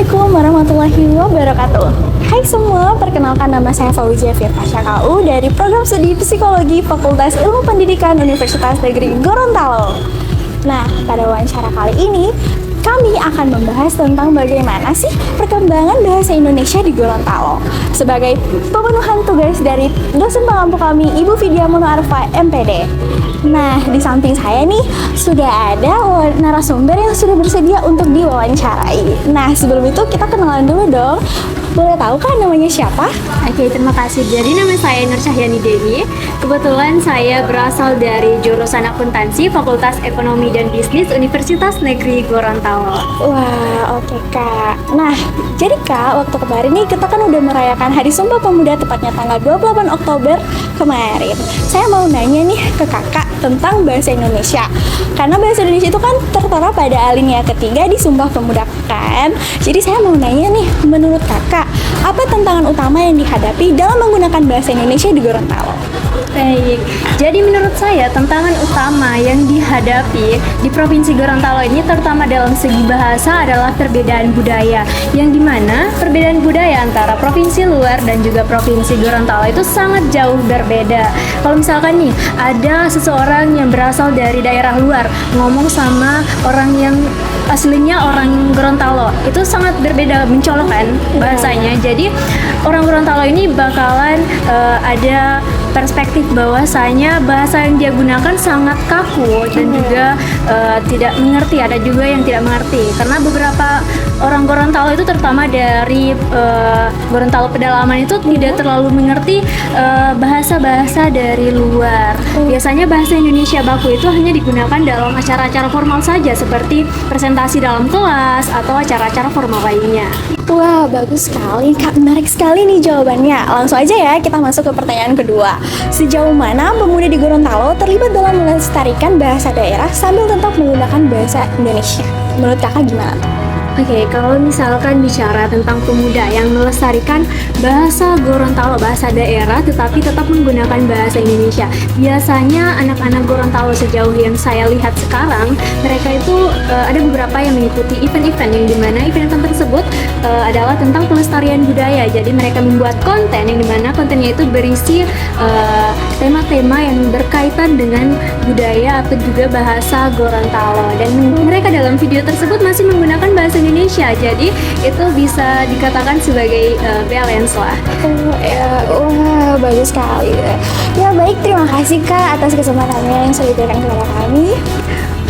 Assalamualaikum warahmatullahi wabarakatuh. Hai semua, perkenalkan nama saya Fauzia Firtasya KU dari Program Studi Psikologi Fakultas Ilmu Pendidikan Universitas Negeri Gorontalo. Nah, pada wawancara kali ini kami akan membahas tentang bagaimana sih perkembangan bahasa Indonesia di Gorontalo sebagai pemenuhan tugas dari dosen pengampu kami, Ibu Vidya Mono Arfa, MPD. Nah, di samping saya nih sudah ada narasumber yang sudah bersedia untuk diwawancarai. Nah, sebelum itu kita kenalan dulu dong. Boleh tahu kan namanya siapa? Oke, terima kasih. Jadi nama saya Nur Cahyani Dewi. Kebetulan saya berasal dari jurusan akuntansi Fakultas Ekonomi dan Bisnis Universitas Negeri Gorontalo. Wah, oke Kak. Nah, jadi Kak, waktu kemarin nih kita kan udah merayakan Hari Sumpah Pemuda tepatnya tanggal 28 Oktober kemarin. Saya mau nanya nih ke Kakak tentang bahasa Indonesia. Karena bahasa Indonesia itu kan tertera pada alinea ketiga di Sumpah Pemuda kan. Jadi saya mau nanya nih, menurut Kakak, apa tantangan utama yang dihadapi dalam menggunakan bahasa Indonesia di Gorontalo? Baik, jadi menurut saya tantangan utama yang dihadapi di Provinsi Gorontalo ini terutama dalam segi bahasa adalah perbedaan budaya, yang dimana perbedaan budaya antara provinsi luar dan juga Provinsi Gorontalo itu sangat jauh berbeda. Kalau misalkan nih ada seseorang yang berasal dari daerah luar ngomong sama orang yang aslinya orang Gorontalo, itu sangat berbeda, mencolok kan bahasanya. Jadi orang Gorontalo ini bakalan ada perspektif bahwasanya bahasa yang dia gunakan sangat kaku dan juga tidak mengerti. Ada juga yang tidak mengerti karena beberapa orang Gorontalo itu terutama dari Gorontalo pedalaman itu tidak terlalu mengerti bahasa-bahasa dari luar. Biasanya bahasa Indonesia baku itu hanya digunakan dalam acara-acara formal saja seperti presentasi dalam kelas atau acara-acara formal lainnya. Wah, bagus sekali Kak, menarik sekali nih jawabannya. Langsung aja ya, kita masuk ke pertanyaan kedua. Sejauh mana pemuda di Gorontalo terlibat dalam melestarikan bahasa daerah sambil tetap menggunakan bahasa Indonesia? Menurut Kakak gimana? Oke, kalau misalkan bicara tentang pemuda yang melestarikan bahasa Gorontalo, bahasa daerah, tetapi tetap menggunakan bahasa Indonesia. Biasanya anak-anak Gorontalo sejauh yang saya lihat sekarang, mereka itu ada beberapa yang mengikuti event-event yang dimana event tersebut adalah tentang pelestarian budaya. Jadi mereka membuat konten yang dimana kontennya itu berisi tema-tema yang berkaitan dengan budaya atau juga bahasa Gorontalo. Dan mereka dalam video tersebut masih menggunakan bahasa Indonesia, jadi itu bisa dikatakan sebagai balance lah. Wah, bagus sekali. Ya baik, terima kasih Kak atas kesempatannya yang sudah diberikan kepada kami.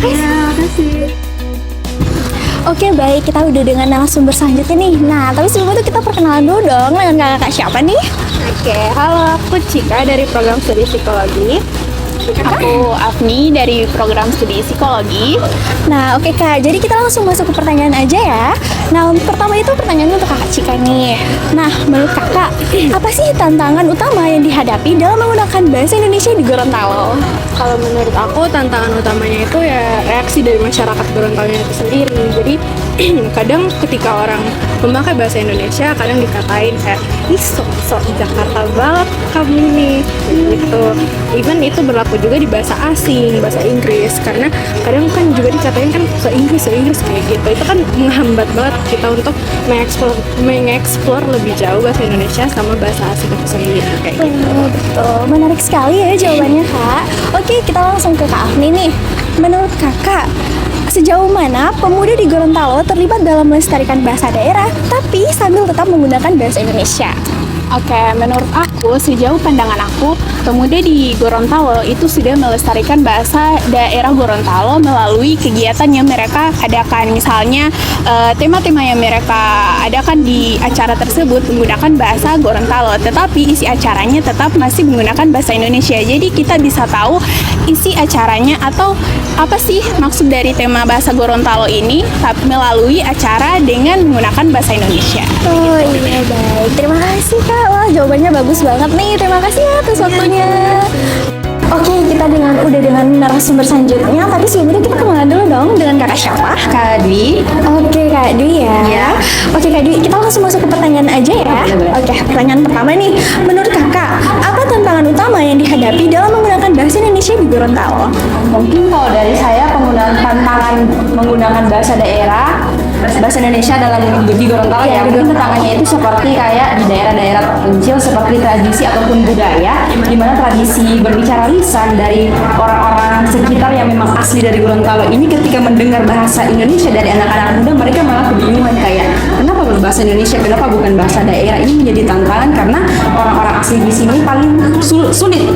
Ya, makasih. Oke baik, kita udah dengan narasumber selanjutnya nih. Nah, tapi sebelum itu kita perkenalan dulu dong dengan kakak siapa nih? Oke, halo, aku Cika dari program studi psikologi. Aku Afni dari program studi psikologi. Nah, oke Kak, jadi kita langsung masuk ke pertanyaan aja ya. Nah, pertama itu pertanyaannya untuk Kakak Cika nih. Nah, menurut Kakak, apa sih tantangan utama yang dihadapi dalam menggunakan bahasa Indonesia di Gorontalo? Kalau menurut aku tantangan utamanya itu ya reaksi dari masyarakat Gorontalo itu sendiri. Jadi kadang ketika orang memakai bahasa Indonesia, kadang dikatain kayak, ih sok Jakarta banget kamu nih, gitu. Even itu berlaku juga di bahasa asing, bahasa Inggris, karena kadang kan juga dikatain kan se-Inggris kayak gitu. Itu kan menghambat banget kita untuk mengeksplor lebih jauh bahasa Indonesia sama bahasa asing itu sendiri kayak gitu. Betul, menarik sekali ya jawabannya Kak. Oke, kita langsung ke Kak Afni nih. Menurut Kakak, sejauh mana pemuda di Gorontalo terlibat dalam melestarikan bahasa daerah tapi sambil tetap menggunakan bahasa Indonesia? Oke, menurut aku, sejauh pandangan aku, pemuda di Gorontalo itu sudah melestarikan bahasa daerah Gorontalo melalui kegiatan yang mereka adakan. Misalnya, tema-tema yang mereka adakan di acara tersebut menggunakan bahasa Gorontalo, tetapi isi acaranya tetap masih menggunakan bahasa Indonesia. Jadi kita bisa tahu isi acaranya atau apa sih maksud dari tema bahasa Gorontalo ini melalui acara dengan menggunakan bahasa Indonesia. Oh iya, baik. Terima kasih Kak. Wah, jawabannya bagus banget nih. Terima kasih ya atas waktunya. Oke, kita udah dengan narasumber selanjutnya. Tapi sebelumnya kita kenalan dulu dong dengan kakak siapa? Kak Dwi. Oke, Kak Dwi ya. Ya. Oke, Kak Dwi, kita langsung masuk ke pertanyaan aja ya. Oke, pertanyaan pertama nih. Menurut kakak, apa tantangan utama yang dihadapi dalam menggunakan bahasa Indonesia di Gorontalo? Mungkin kalau dari saya penggunaan tantangan menggunakan bahasa daerah bahasa Indonesia dalam di Gorontalo ya. Mungkin tantangannya itu seperti kayak di daerah-daerah terpencil seperti tradisi ataupun budaya, di mana tradisi berbicara lisan dari orang-orang sekitar yang memang asli dari Gorontalo ini ketika mendengar bahasa Indonesia dari anak-anak muda, mereka malah kebingungan kayak kenapa berbahasa Indonesia, kenapa bukan bahasa daerah. Ini menjadi tantangan karena orang-orang asli di sini paling sulit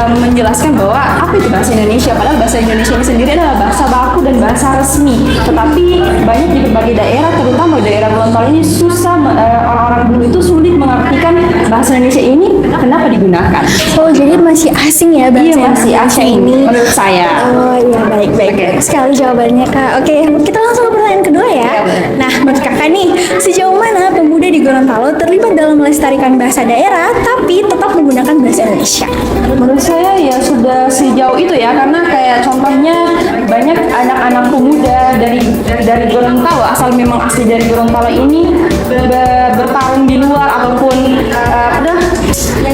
menjelaskan bahwa apa itu bahasa Indonesia, padahal bahasa Indonesia ini sendiri adalah bahasa baku dan bahasa resmi. Tetapi banyak di berbagai daerah, terutama daerah Gorontalo ini susah, orang-orang dulu itu sulit mengartikan bahasa Indonesia ini kenapa digunakan. Oh, jadi masih asing ya bahasa Iya, masih Indonesia asing ini. menurut saya. Oh iya, baik-baik. Oke. Sekali jawabannya Kak. Oke, kita langsung ke pertanyaan kedua ya. Iya, boleh. Nah, menurut Kakak nih, sejauh mana pemuda di Gorontalo terlibat dalam melestarikan bahasa daerah tapi tetap menggunakan bahasa Indonesia? Menurut saya ya sudah sejauh itu ya, karena kayak contohnya banyak anak-anak pemuda dari Gorontalo, asal memang asli dari Gorontalo ini bertarung di luar ataupun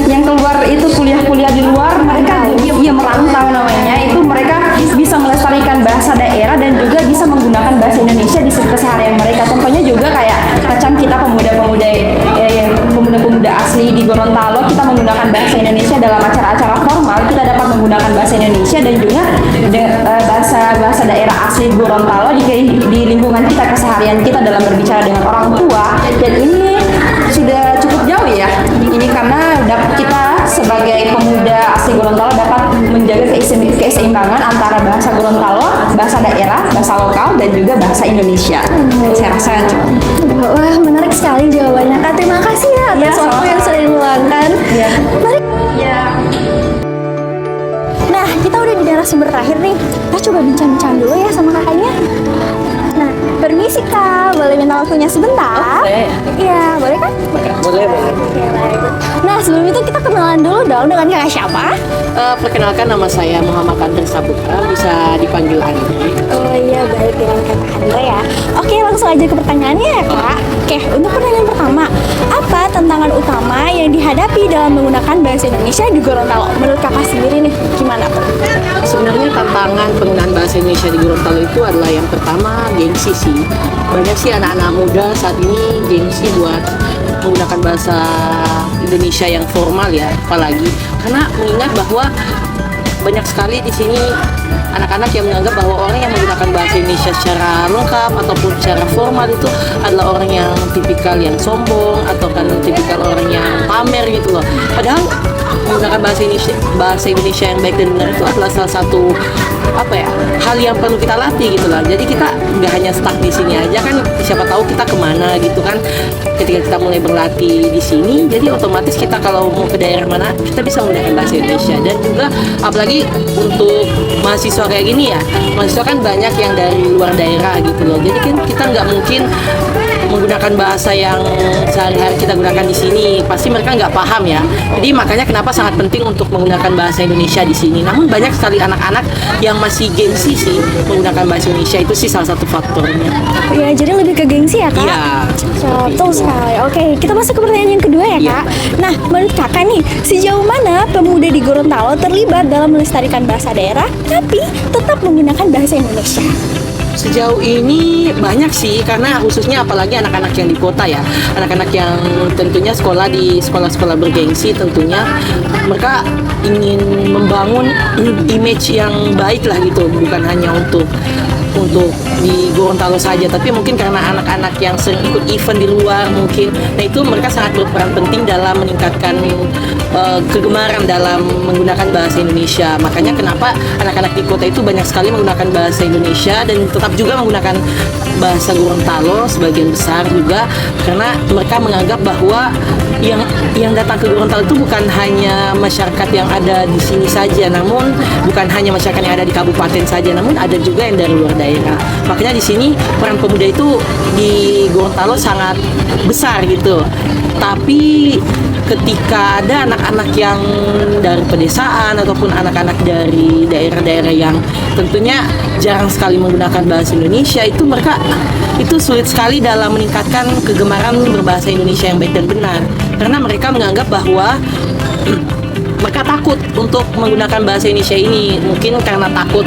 yang keluar itu kuliah-kuliah di luar, mereka iya merantau namanya, itu mereka bisa melestarikan bahasa daerah dan juga bisa menggunakan bahasa Indonesia di keseharian mereka. Contohnya juga kayak macam kita pemuda-pemuda asli di Gorontalo, kita menggunakan bahasa Indonesia dalam acara-acara formal, kita dapat menggunakan bahasa Indonesia dan juga bahasa daerah asli Gorontalo di lingkungan kita, keseharian kita dalam berbicara dengan orang tua. Dan ini sudah cukup jauh ya, ini karena kita sebagai pemuda asli Gorontalo dapat menjaga keseimbangan antara bahasa Gorontalo, bahasa daerah, bahasa lokal, dan juga bahasa Indonesia. Saya rasa cukup. Wah, menarik sekali jawabannya Kak. Terima kasih ya atas Iya, waktu yang sudah diluangkan. Iya. Mari. Nah, kita udah di narasumber terakhir nih. Kita coba bincang-bincang dulu ya sama kakaknya. Nah, permisi Kak, boleh minta waktunya sebentar? Boleh. Iya, boleh kan? Boleh. Oke, baik. Nah, sebelum itu kita kenalan dulu dong dengan kakak siapa? Perkenalkan, nama saya Muhammad Andri Saputra, bisa dipanggil Andri. Oh iya, baik, dengan kakak Andre ya. Oke, langsung aja ke pertanyaannya ya Kak. Oke, untuk pertanyaan pertama, apa tantangan utama yang dihadapi dalam menggunakan bahasa Indonesia di Gorontalo? Menurut kakak sendiri nih, gimana tuh? Sebenarnya tantangan penggunaan bahasa Indonesia di Gorontalo itu adalah yang pertama gengsi sih. Banyak sih anak-anak muda saat ini gengsi buat menggunakan bahasa Indonesia yang formal ya, apalagi karena mengingat bahwa banyak sekali di sini anak-anak yang menganggap bahwa orang yang menggunakan bahasa Indonesia secara lengkap ataupun secara formal itu adalah orang yang tipikal yang sombong atau kan tipikal orang yang pamer gitu loh. Padahal menggunakan bahasa Indonesia yang baik dan benar itu adalah salah satu hal yang perlu kita latih gitu lah. Jadi kita nggak hanya stuck di sini aja kan, siapa tahu kita kemana gitu kan. Ketika kita mulai berlatih di sini, jadi otomatis kita kalau mau ke daerah mana kita bisa menggunakan bahasa Indonesia. Dan juga apalagi untuk mahasiswa kayak gini ya, mahasiswa kan banyak yang dari luar daerah gitu loh. Jadi kan kita nggak mungkin menggunakan bahasa yang sehari-hari kita gunakan di sini, pasti mereka nggak paham ya. Jadi makanya kenapa sangat penting untuk menggunakan bahasa Indonesia di sini. Namun banyak sekali anak-anak yang masih gengsi sih menggunakan bahasa Indonesia, itu sih salah satu faktornya. Ya, jadi lebih ke gengsi ya Kak? Iya. Betul sekali. Oke, kita masuk ke pertanyaan yang kedua ya Iya. Kak. Nah, menurut kakak nih, sejauh mana pemuda di Gorontalo terlibat dalam melestarikan bahasa daerah tapi tetap menggunakan bahasa Indonesia? Sejauh ini banyak sih, karena khususnya apalagi anak-anak yang di kota ya, anak-anak yang tentunya sekolah di sekolah-sekolah bergengsi, tentunya mereka ingin membangun image yang baik lah gitu, bukan hanya untuk di Gorontalo saja, tapi mungkin karena anak-anak yang sering ikut event di luar mungkin, nah itu mereka sangat berperan penting dalam meningkatkan kegemaran dalam menggunakan bahasa Indonesia. Makanya kenapa anak-anak di kota itu banyak sekali menggunakan bahasa Indonesia dan tetap juga menggunakan bahasa Gorontalo sebagian besar juga, karena mereka menganggap bahwa yang datang ke Gorontalo itu bukan hanya masyarakat yang ada di sini saja, namun bukan hanya masyarakat yang ada di kabupaten saja, namun ada juga yang dari luar daerah. Makanya di sini peran pemuda itu di Gorontalo sangat besar gitu. Tapi ketika ada anak-anak yang dari pedesaan ataupun anak-anak dari daerah-daerah yang tentunya jarang sekali menggunakan bahasa Indonesia, itu mereka itu sulit sekali dalam meningkatkan kegemaran berbahasa Indonesia yang baik dan benar, karena mereka menganggap bahwa mereka takut untuk menggunakan bahasa Indonesia ini, mungkin karena takut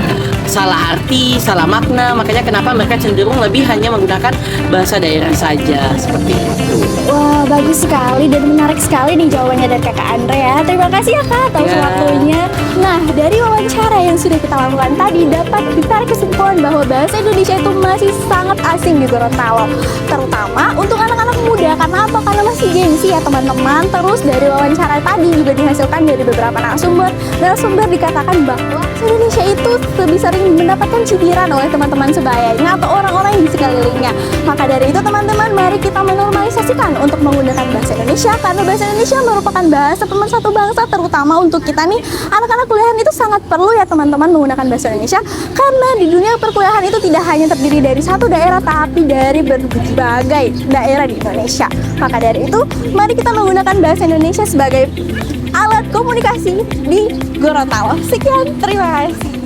salah arti, salah makna, makanya kenapa mereka cenderung lebih hanya menggunakan bahasa daerah saja, seperti itu. Wah, bagus sekali dan menarik sekali nih jawabannya dari Kakak Andre ya. Terima kasih ya Kak atas Ya. waktunya. Nah, dari wawancara yang sudah kita lakukan tadi dapat ditarik kesimpulan bahwa bahasa Indonesia itu masih sangat asing di Gorontalo, terutama untuk anak-anak muda. Karena apa? Karena masih gengsi ya teman-teman. Terus dari wawancara tadi juga dihasilkan dari beberapa narasumber dikatakan bahwa bahasa Indonesia itu lebih sering mendapatkan cibiran oleh teman-teman sebayanya atau orang-orang yang di sekelilingnya. Maka dari itu teman-teman, mari kita menormalisasikan untuk menggunakan bahasa Indonesia, karena bahasa Indonesia merupakan bahasa pemersatu bangsa, terutama untuk kita nih anak-anak kuliahan itu sangat perlu ya teman-teman menggunakan bahasa Indonesia, karena di dunia perkuliahan itu tidak hanya terdiri dari satu daerah tapi dari berbagai daerah di Indonesia. Maka dari itu mari kita menggunakan bahasa Indonesia sebagai alat komunikasi di Gorontalo. Sekian, terima kasih.